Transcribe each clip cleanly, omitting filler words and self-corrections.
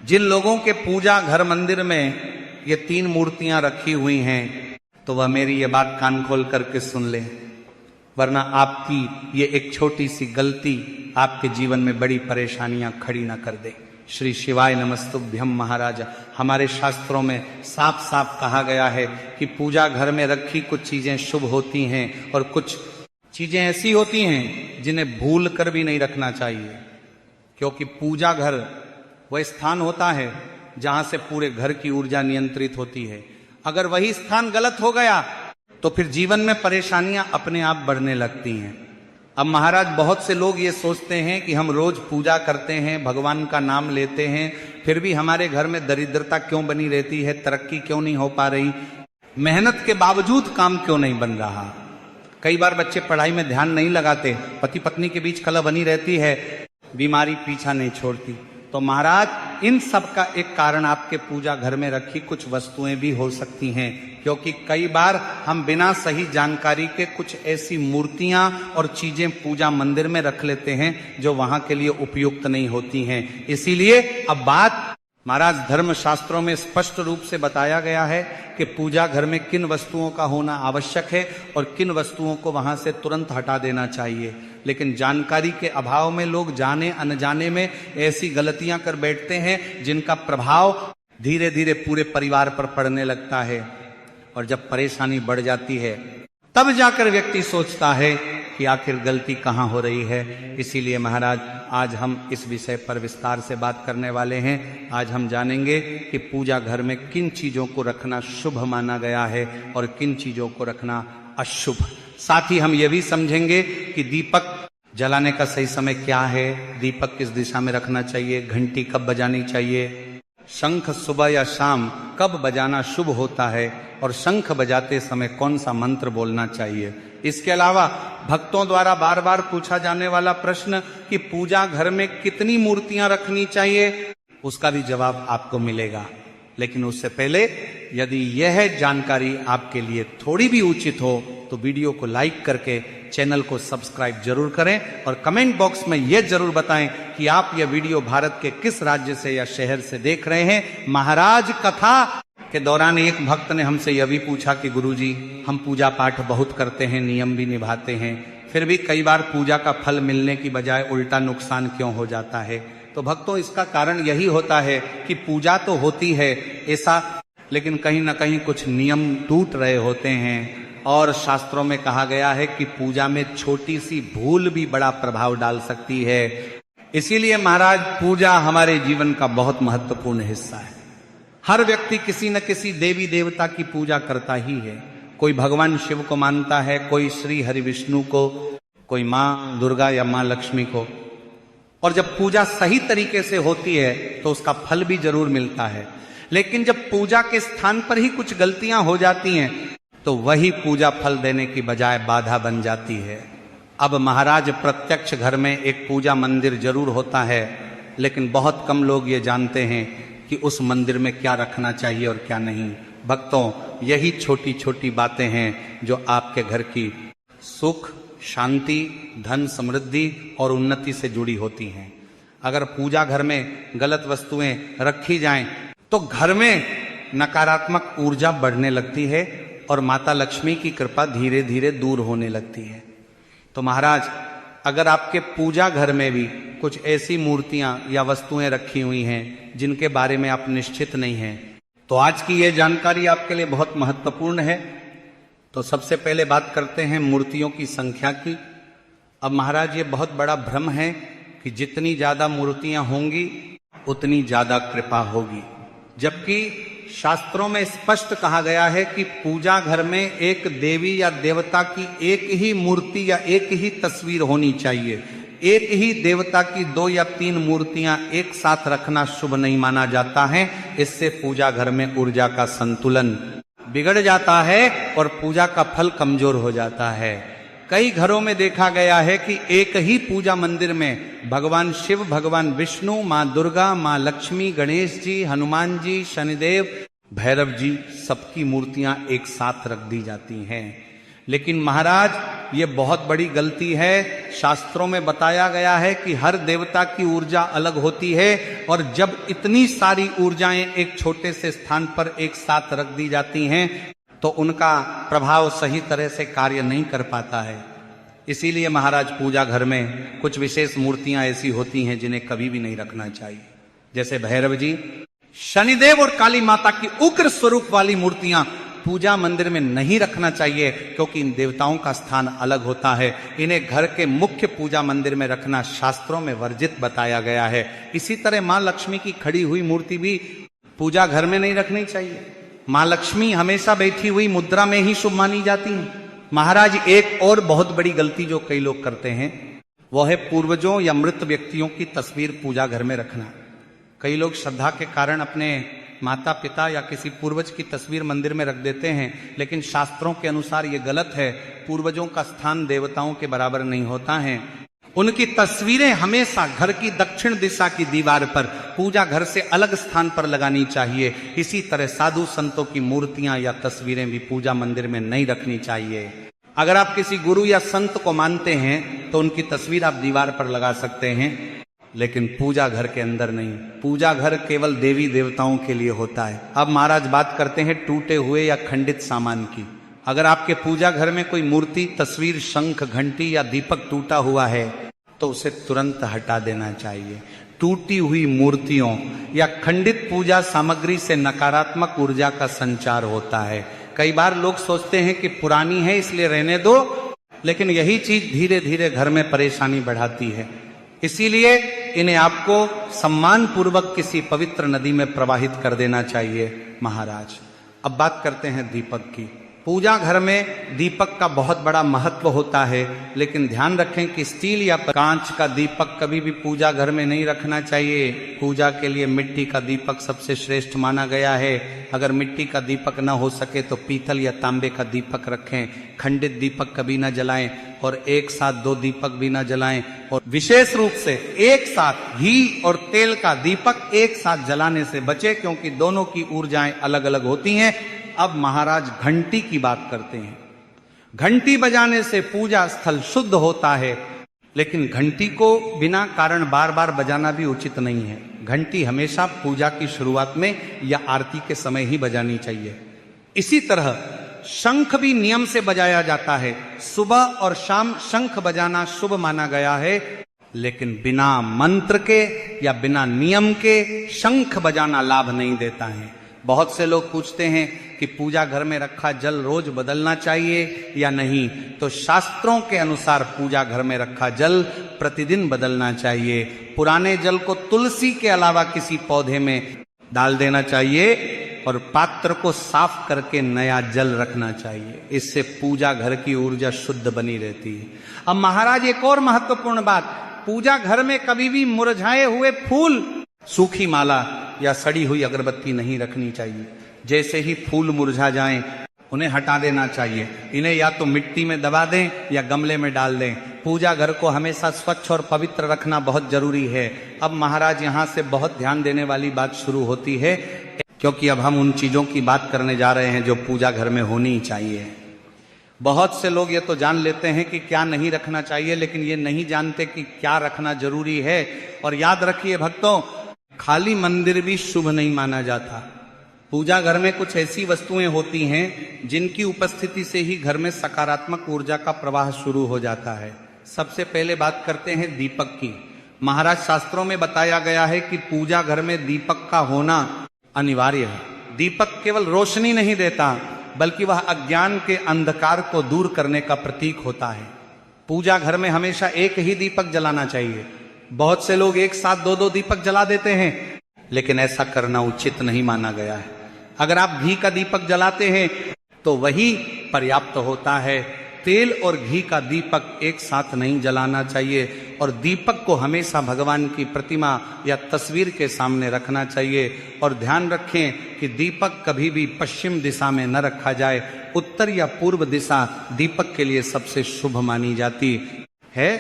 जिन लोगों के पूजा घर मंदिर में ये 3 मूर्तियां रखी हुई हैं, तो वह मेरी ये बात कान खोल करके सुन ले, वरना आपकी ये एक छोटी सी गलती आपके जीवन में बड़ी परेशानियां खड़ी ना कर दे। श्री शिवाय नमस्तुभ्यम महाराज। हमारे शास्त्रों में साफ साफ कहा गया है कि पूजा घर में रखी कुछ चीजें शुभ होती हैं और कुछ चीजें ऐसी होती हैं जिन्हें भूल कर भी नहीं रखना चाहिए, क्योंकि पूजा घर वह स्थान होता है जहां से पूरे घर की ऊर्जा नियंत्रित होती है। अगर वही स्थान गलत हो गया तो फिर जीवन में परेशानियां अपने आप बढ़ने लगती हैं। अब महाराज, बहुत से लोग ये सोचते हैं कि हम रोज पूजा करते हैं, भगवान का नाम लेते हैं, फिर भी हमारे घर में दरिद्रता क्यों बनी रहती है, तरक्की क्यों नहीं हो पा रही, मेहनत के बावजूद काम क्यों नहीं बन रहा। कई बार बच्चे पढ़ाई में ध्यान नहीं लगाते, पति पत्नी के बीच कलह बनी रहती है, बीमारी पीछा नहीं छोड़ती। तो महाराज, इन सब का एक कारण आपके पूजा घर में रखी कुछ वस्तुएं भी हो सकती हैं, क्योंकि कई बार हम बिना सही जानकारी के कुछ ऐसी मूर्तियां और चीजें पूजा मंदिर में रख लेते हैं जो वहां के लिए उपयुक्त नहीं होती हैं। इसीलिए अब बात महाराज, धर्म शास्त्रों में स्पष्ट रूप से बताया गया है कि पूजा घर में किन वस्तुओं का होना आवश्यक है और किन वस्तुओं को वहां से तुरंत हटा देना चाहिए। लेकिन जानकारी के अभाव में लोग जाने अनजाने में ऐसी गलतियां कर बैठते हैं जिनका प्रभाव धीरे धीरे पूरे परिवार पर पड़ने लगता है, और जब परेशानी बढ़ जाती है तब जाकर व्यक्ति सोचता है कि आखिर गलती कहाँ हो रही है। इसीलिए महाराज, आज हम इस विषय पर विस्तार से बात करने वाले हैं। आज हम जानेंगे कि पूजा घर में किन चीजों को रखना शुभ माना गया है और किन चीजों को रखना अशुभ। साथ ही हम यह भी समझेंगे कि दीपक जलाने का सही समय क्या है, दीपक किस दिशा में रखना चाहिए, घंटी कब बजानी चाहिए, शंख सुबह या शाम कब बजाना शुभ होता है, और शंख बजाते समय कौन सा मंत्र बोलना चाहिए। इसके अलावा भक्तों द्वारा बार बार पूछा जाने वाला प्रश्न कि पूजा घर में कितनी मूर्तियां रखनी चाहिए, उसका भी जवाब आपको मिलेगा। लेकिन उससे पहले यदि यह जानकारी आपके लिए थोड़ी भी उचित हो तो वीडियो को लाइक करके चैनल को सब्सक्राइब जरूर करें और कमेंट बॉक्स में यह जरूर बताएं कि आप यह वीडियो भारत के किस राज्य से या शहर से देख रहे हैं। महाराज, कथा के दौरान एक भक्त ने हमसे यह भी पूछा कि गुरुजी, हम पूजा पाठ बहुत करते हैं, नियम भी निभाते हैं, फिर भी कई बार पूजा का फल मिलने की बजाय उल्टा नुकसान क्यों हो जाता है। तो भक्तों, इसका कारण यही होता है कि पूजा तो होती है ऐसा, लेकिन कहीं ना कहीं कुछ नियम टूट रहे होते हैं, और शास्त्रों में कहा गया है कि पूजा में छोटी सी भूल भी बड़ा प्रभाव डाल सकती है। इसीलिए महाराज, पूजा हमारे जीवन का बहुत महत्वपूर्ण हिस्सा है। हर व्यक्ति किसी न किसी देवी देवता की पूजा करता ही है। कोई भगवान शिव को मानता है, कोई श्री हरि विष्णु को, कोई माँ दुर्गा या माँ लक्ष्मी को। और जब पूजा सही तरीके से होती है तो उसका फल भी जरूर मिलता है। लेकिन जब पूजा के स्थान पर ही कुछ गलतियां हो जाती हैं तो वही पूजा फल देने की बजाय बाधा बन जाती है। अब महाराज, प्रत्यक्ष घर में एक पूजा मंदिर जरूर होता है, लेकिन बहुत कम लोग ये जानते हैं कि उस मंदिर में क्या रखना चाहिए और क्या नहीं। भक्तों, यही छोटी छोटी बातें हैं जो आपके घर की सुख, शांति, धन, समृद्धि और उन्नति से जुड़ी होती हैं। अगर पूजा घर में गलत वस्तुएं रखी जाएं तो घर में नकारात्मक ऊर्जा बढ़ने लगती है और माता लक्ष्मी की कृपा धीरे धीरे दूर होने लगती है। तो महाराज, अगर आपके पूजा घर में भी कुछ ऐसी मूर्तियां या वस्तुएं रखी हुई हैं जिनके बारे में आप निश्चित नहीं हैं, तो आज की यह जानकारी आपके लिए बहुत महत्वपूर्ण है। तो सबसे पहले बात करते हैं मूर्तियों की संख्या की। अब महाराज, ये बहुत बड़ा भ्रम है कि जितनी ज्यादा मूर्तियां होंगी उतनी ज्यादा कृपा होगी, जबकि शास्त्रों में स्पष्ट कहा गया है कि पूजा घर में एक देवी या देवता की एक ही मूर्ति या एक ही तस्वीर होनी चाहिए। एक ही देवता की 2 या 3 मूर्तियां एक साथ रखना शुभ नहीं माना जाता है। इससे पूजा घर में ऊर्जा का संतुलन बिगड़ जाता है और पूजा का फल कमजोर हो जाता है। कई घरों में देखा गया है कि एक ही पूजा मंदिर में भगवान शिव, भगवान विष्णु, माँ दुर्गा, माँ लक्ष्मी, गणेश जी, हनुमान जी, शनिदेव, भैरव जी, सबकी मूर्तियां एक साथ रख दी जाती हैं। लेकिन महाराज, ये बहुत बड़ी गलती है। शास्त्रों में बताया गया है कि हर देवता की ऊर्जा अलग होती है और जब इतनी सारी ऊर्जाएं एक छोटे से स्थान पर एक साथ रख दी जाती हैं तो उनका प्रभाव सही तरह से कार्य नहीं कर पाता है। इसीलिए महाराज पूजा घर में कुछ विशेष मूर्तियां ऐसी होती हैं जिन्हें कभी भी नहीं रखना चाहिए। जैसे भैरव जी, शनिदेव और काली माता की उग्र स्वरूप वाली मूर्तियां पूजा मंदिर में नहीं रखना चाहिए, क्योंकि इन देवताओं का स्थान अलग होता है। इन्हें घर के मुख्य पूजा मंदिर में रखना शास्त्रों में वर्जित बताया गया है। इसी तरह मां लक्ष्मी की खड़ी हुई मूर्ति भी पूजा घर में नहीं रखनी चाहिए। मां लक्ष्मी हमेशा बैठी हुई मुद्रा में ही शुभ मानी जाती हैं। महाराज एक और बहुत बड़ी गलती जो कई लोग करते हैं वो है पूर्वजों या मृत व्यक्तियों की तस्वीर पूजा घर में रखना। कई लोग श्रद्धा के कारण अपने माता पिता या किसी पूर्वज की तस्वीर मंदिर में रख देते हैं, लेकिन शास्त्रों के अनुसार ये गलत है। पूर्वजों का स्थान देवताओं के बराबर नहीं होता है। उनकी तस्वीरें हमेशा घर की दक्षिण दिशा की दीवार पर पूजा घर से अलग स्थान पर लगानी चाहिए। इसी तरह साधु संतों की मूर्तियां या तस्वीरें भी पूजा मंदिर में नहीं रखनी चाहिए। अगर आप किसी गुरु या संत को मानते हैं तो उनकी तस्वीर आप दीवार पर लगा सकते हैं, लेकिन पूजा घर के अंदर नहीं। पूजा घर केवल देवी देवताओं के लिए होता है। अब महाराज बात करते हैं टूटे हुए या खंडित सामान की। अगर आपके पूजा घर में कोई मूर्ति, तस्वीर, शंख, घंटी या दीपक टूटा हुआ है तो उसे तुरंत हटा देना चाहिए। टूटी हुई मूर्तियों या खंडित पूजा सामग्री से नकारात्मक ऊर्जा का संचार होता है। कई बार लोग सोचते हैं कि पुरानी है इसलिए रहने दो, लेकिन यही चीज धीरे धीरे घर में परेशानी बढ़ाती है। इसीलिए इन्हें आपको सम्मान पूर्वक किसी पवित्र नदी में प्रवाहित कर देना चाहिए महाराज। अब बात करते हैं दीपक की। पूजा घर में दीपक का बहुत बड़ा महत्व होता है, लेकिन ध्यान रखें कि स्टील या कांच का दीपक कभी भी पूजा घर में नहीं रखना चाहिए। पूजा के लिए मिट्टी का दीपक सबसे श्रेष्ठ माना गया है। अगर मिट्टी का दीपक न हो सके तो पीतल या तांबे का दीपक रखें। खंडित दीपक कभी न जलाएं और एक साथ दो दीपक भी न जलाएं। और विशेष रूप से एक साथ घी और तेल का दीपक एक साथ जलाने से बचे, क्योंकि दोनों की ऊर्जाएं अलग अलग होती हैं। अब महाराज घंटी की बात करते हैं। घंटी बजाने से पूजा स्थल शुद्ध होता है, लेकिन घंटी को बिना कारण बार बार बजाना भी उचित नहीं है। घंटी हमेशा पूजा की शुरुआत में या आरती के समय ही बजानी चाहिए। इसी तरह शंख भी नियम से बजाया जाता है। सुबह और शाम शंख बजाना शुभ माना गया है, लेकिन बिना मंत्र के या बिना नियम के शंख बजाना लाभ नहीं देता है। बहुत से लोग पूछते हैं कि पूजा घर में रखा जल रोज बदलना चाहिए या नहीं, तो शास्त्रों के अनुसार पूजा घर में रखा जल प्रतिदिन बदलना चाहिए। पुराने जल को तुलसी के अलावा किसी पौधे में डाल देना चाहिए और पात्र को साफ करके नया जल रखना चाहिए। इससे पूजा घर की ऊर्जा शुद्ध बनी रहती है। अब महाराज एक और महत्वपूर्ण बात, पूजा घर में कभी भी मुरझाए हुए फूल, सूखी माला या सड़ी हुई अगरबत्ती नहीं रखनी चाहिए। जैसे ही फूल मुरझा जाएं उन्हें हटा देना चाहिए। इन्हें या तो मिट्टी में दबा दें या गमले में डाल दें। पूजा घर को हमेशा स्वच्छ और पवित्र रखना बहुत जरूरी है। अब महाराज यहाँ से बहुत ध्यान देने वाली बात शुरू होती है, क्योंकि अब हम उन चीजों की बात करने जा रहे हैं जो पूजा घर में होनी चाहिए। बहुत से लोग ये तो जान लेते हैं कि क्या नहीं रखना चाहिए, लेकिन ये नहीं जानते कि क्या रखना जरूरी है। और याद रखिए भक्तों, खाली मंदिर भी शुभ नहीं माना जाता। पूजा घर में कुछ ऐसी वस्तुएं होती हैं जिनकी उपस्थिति से ही घर में सकारात्मक ऊर्जा का प्रवाह शुरू हो जाता है। सबसे पहले बात करते हैं दीपक की। महाराज शास्त्रों में बताया गया है कि पूजा घर में दीपक का होना अनिवार्य है। दीपक केवल रोशनी नहीं देता, बल्कि वह अज्ञान के अंधकार को दूर करने का प्रतीक होता है। पूजा घर में हमेशा एक ही दीपक जलाना चाहिए। बहुत से लोग एक साथ दो दो दीपक जला देते हैं, लेकिन ऐसा करना उचित नहीं माना गया है। अगर आप घी का दीपक जलाते हैं तो वही पर्याप्त होता है। तेल और घी का दीपक एक साथ नहीं जलाना चाहिए और दीपक को हमेशा भगवान की प्रतिमा या तस्वीर के सामने रखना चाहिए। और ध्यान रखें कि दीपक कभी भी पश्चिम दिशा में न रखा जाए। उत्तर या पूर्व दिशा दीपक के लिए सबसे शुभ मानी जाती है।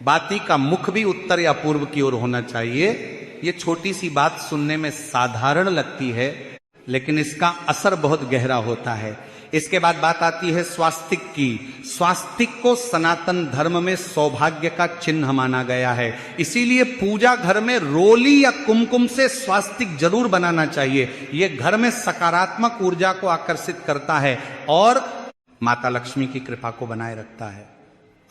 बाती का मुख भी उत्तर या पूर्व की ओर होना चाहिए। ये छोटी सी बात सुनने में साधारण लगती है, लेकिन इसका असर बहुत गहरा होता है। इसके बाद बात आती है स्वास्तिक की। स्वास्तिक को सनातन धर्म में सौभाग्य का चिन्ह माना गया है, इसीलिए पूजा घर में रोली या कुमकुम से स्वास्तिक जरूर बनाना चाहिए। यह घर में सकारात्मक ऊर्जा को आकर्षित करता है और माता लक्ष्मी की कृपा को बनाए रखता है।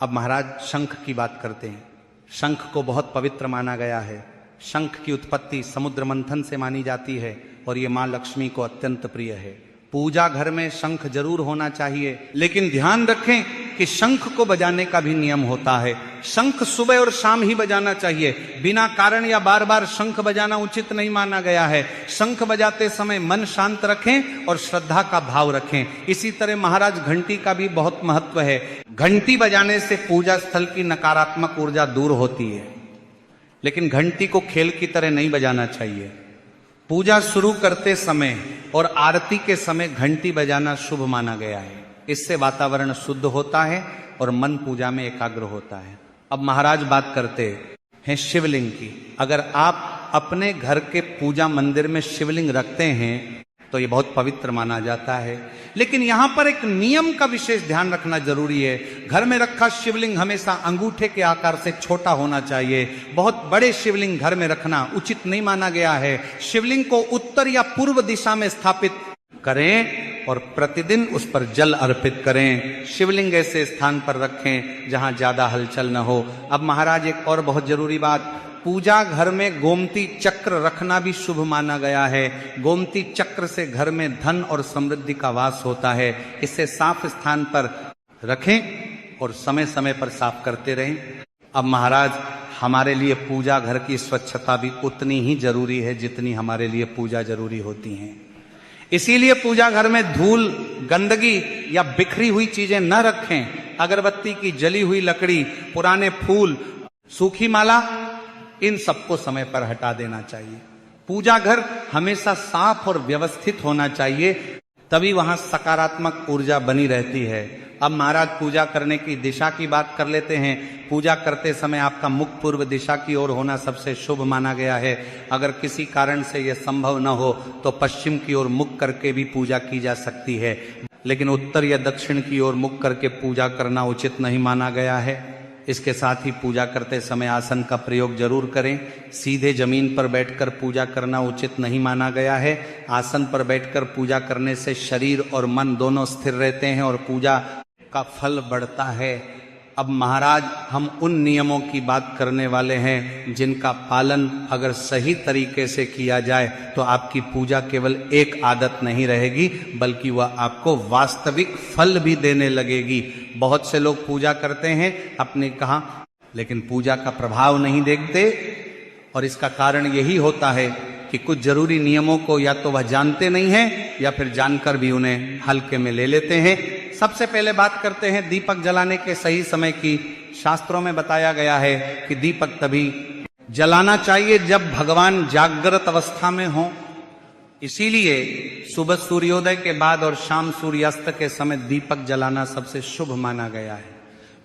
अब महाराज शंख की बात करते हैं। शंख को बहुत पवित्र माना गया है। शंख की उत्पत्ति समुद्र मंथन से मानी जाती है और ये मां लक्ष्मी को अत्यंत प्रिय है। पूजा घर में शंख जरूर होना चाहिए, लेकिन ध्यान रखें कि शंख को बजाने का भी नियम होता है। शंख सुबह और शाम ही बजाना चाहिए, बिना कारण या बार बार शंख बजाना उचित नहीं माना गया है। शंख बजाते समय मन शांत रखें और श्रद्धा का भाव रखें। इसी तरह महाराज घंटी का भी बहुत महत्व है। घंटी बजाने से पूजा स्थल की नकारात्मक ऊर्जा दूर होती है, लेकिन घंटी को खेल की तरह नहीं बजाना चाहिए। पूजा शुरू करते समय और आरती के समय घंटी बजाना शुभ माना गया है। इससे वातावरण शुद्ध होता है और मन पूजा में एकाग्र होता है। अब महाराज बात करते हैं शिवलिंग की। अगर आप अपने घर के पूजा मंदिर में शिवलिंग रखते हैं तो ये बहुत पवित्र माना जाता है, लेकिन यहां पर एक नियम का विशेष ध्यान रखना जरूरी है। घर में रखा शिवलिंग हमेशा अंगूठे के आकार से छोटा होना चाहिए। बहुत बड़े शिवलिंग घर में रखना उचित नहीं माना गया है। शिवलिंग को उत्तर या पूर्व दिशा में स्थापित करें और प्रतिदिन उस पर जल अर्पित करें। शिवलिंग ऐसे स्थान पर रखें जहां ज्यादा हलचल न हो। अब महाराज एक और बहुत जरूरी बात, पूजा घर में गोमती चक्र रखना भी शुभ माना गया है। गोमती चक्र से घर में धन और समृद्धि का वास होता है। इसे साफ स्थान पर रखें और समय समय पर साफ करते रहें। अब महाराज हमारे लिए पूजा घर की स्वच्छता भी उतनी ही जरूरी है जितनी हमारे लिए पूजा जरूरी होती है। इसीलिए पूजा घर में धूल, गंदगी या बिखरी हुई चीजें न रखें। अगरबत्ती की जली हुई लकड़ी, पुराने फूल, सूखी माला, इन सबको समय पर हटा देना चाहिए। पूजा घर हमेशा साफ और व्यवस्थित होना चाहिए, तभी वहां सकारात्मक ऊर्जा बनी रहती है। अब महाराज पूजा करने की दिशा की बात कर लेते हैं। पूजा करते समय आपका मुख पूर्व दिशा की ओर होना सबसे शुभ माना गया है। अगर किसी कारण से यह संभव न हो तो पश्चिम की ओर मुख करके भी पूजा की जा सकती है, लेकिन उत्तर या दक्षिण की ओर मुख करके पूजा करना उचित नहीं माना गया है। इसके साथ ही पूजा करते समय आसन का प्रयोग जरूर करें। सीधे जमीन पर बैठकर पूजा करना उचित नहीं माना गया है। आसन पर बैठकर पूजा करने से शरीर और मन दोनों स्थिर रहते हैं और पूजा का फल बढ़ता है। अब महाराज हम उन नियमों की बात करने वाले हैं जिनका पालन अगर सही तरीके से किया जाए तो आपकी पूजा केवल एक आदत नहीं रहेगी, बल्कि वह आपको वास्तविक फल भी देने लगेगी। बहुत से लोग पूजा करते हैं अपने कहा, लेकिन पूजा का प्रभाव नहीं देखते, और इसका कारण यही होता है कि कुछ जरूरी नियमों को या तो वह जानते नहीं हैं या फिर जानकर भी उन्हें हल्के में ले लेते हैं। सबसे पहले बात करते हैं दीपक जलाने के सही समय की। शास्त्रों में बताया गया है कि दीपक तभी जलाना चाहिए जब भगवान जागृत अवस्था में हो। इसीलिए सुबह सूर्योदय के बाद और शाम सूर्यास्त के समय दीपक जलाना सबसे शुभ माना गया है।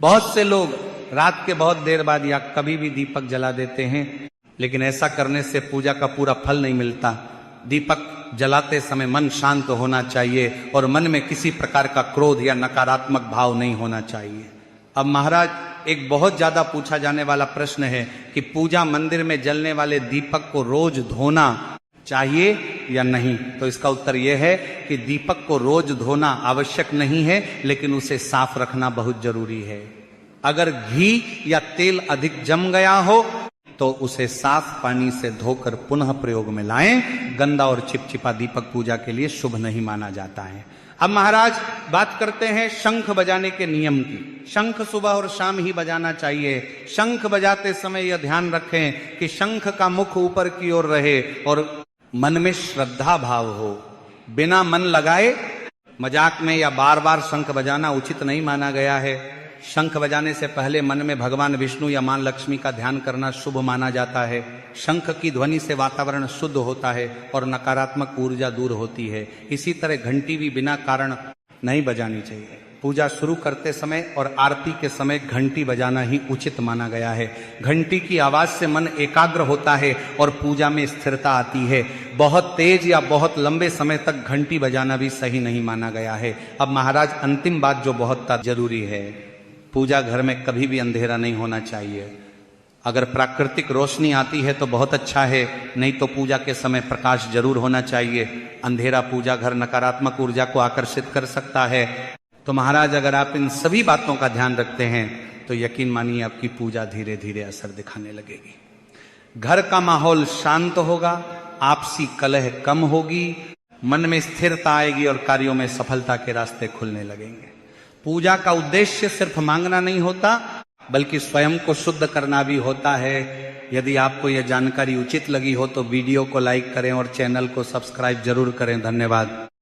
बहुत से लोग रात के बहुत देर बाद या कभी भी दीपक जला देते हैं, लेकिन ऐसा करने से पूजा का पूरा फल नहीं मिलता। दीपक जलाते समय मन शांत होना चाहिए और मन में किसी प्रकार का क्रोध या नकारात्मक भाव नहीं होना चाहिए। अब महाराज एक बहुत ज्यादा पूछा जाने वाला प्रश्न है कि पूजा मंदिर में जलने वाले दीपक को रोज धोना चाहिए या नहीं। तो इसका उत्तर यह है कि दीपक को रोज धोना आवश्यक नहीं है, लेकिन उसे साफ रखना बहुत जरूरी है। अगर घी या तेल अधिक जम गया हो तो उसे साफ पानी से धोकर पुनः प्रयोग में लाएं। गंदा और चिपचिपा दीपक पूजा के लिए शुभ नहीं माना जाता है। अब महाराज बात करते हैं शंख बजाने के नियम की। शंख सुबह और शाम ही बजाना चाहिए। शंख बजाते समय यह ध्यान रखें कि शंख का मुख ऊपर की ओर रहे और मन में श्रद्धा भाव हो। बिना मन लगाए मजाक में या बार बार शंख बजाना उचित नहीं माना गया है। शंख बजाने से पहले मन में भगवान विष्णु या मां लक्ष्मी का ध्यान करना शुभ माना जाता है। शंख की ध्वनि से वातावरण शुद्ध होता है और नकारात्मक ऊर्जा दूर होती है। इसी तरह घंटी भी बिना कारण नहीं बजानी चाहिए। पूजा शुरू करते समय और आरती के समय घंटी बजाना ही उचित माना गया है। घंटी की आवाज से मन एकाग्र होता है और पूजा में स्थिरता आती है। बहुत तेज या बहुत लंबे समय तक घंटी बजाना भी सही नहीं माना गया है। अब महाराज अंतिम बात जो बहुत जरूरी है, पूजा घर में कभी भी अंधेरा नहीं होना चाहिए। अगर प्राकृतिक रोशनी आती है तो बहुत अच्छा है, नहीं तो पूजा के समय प्रकाश जरूर होना चाहिए। अंधेरा पूजा घर नकारात्मक ऊर्जा को आकर्षित कर सकता है। तो महाराज अगर आप इन सभी बातों का ध्यान रखते हैं तो यकीन मानिए आपकी पूजा धीरे धीरे असर दिखाने लगेगी। घर का माहौल शांत होगा, आपसी कलह कम होगी, मन में स्थिरता आएगी और कार्यों में सफलता के रास्ते खुलने लगेंगे। पूजा का उद्देश्य सिर्फ मांगना नहीं होता, बल्कि स्वयं को शुद्ध करना भी होता है। यदि आपको यह जानकारी उचित लगी हो तो वीडियो को लाइक करें और चैनल को सब्सक्राइब जरूर करें। धन्यवाद।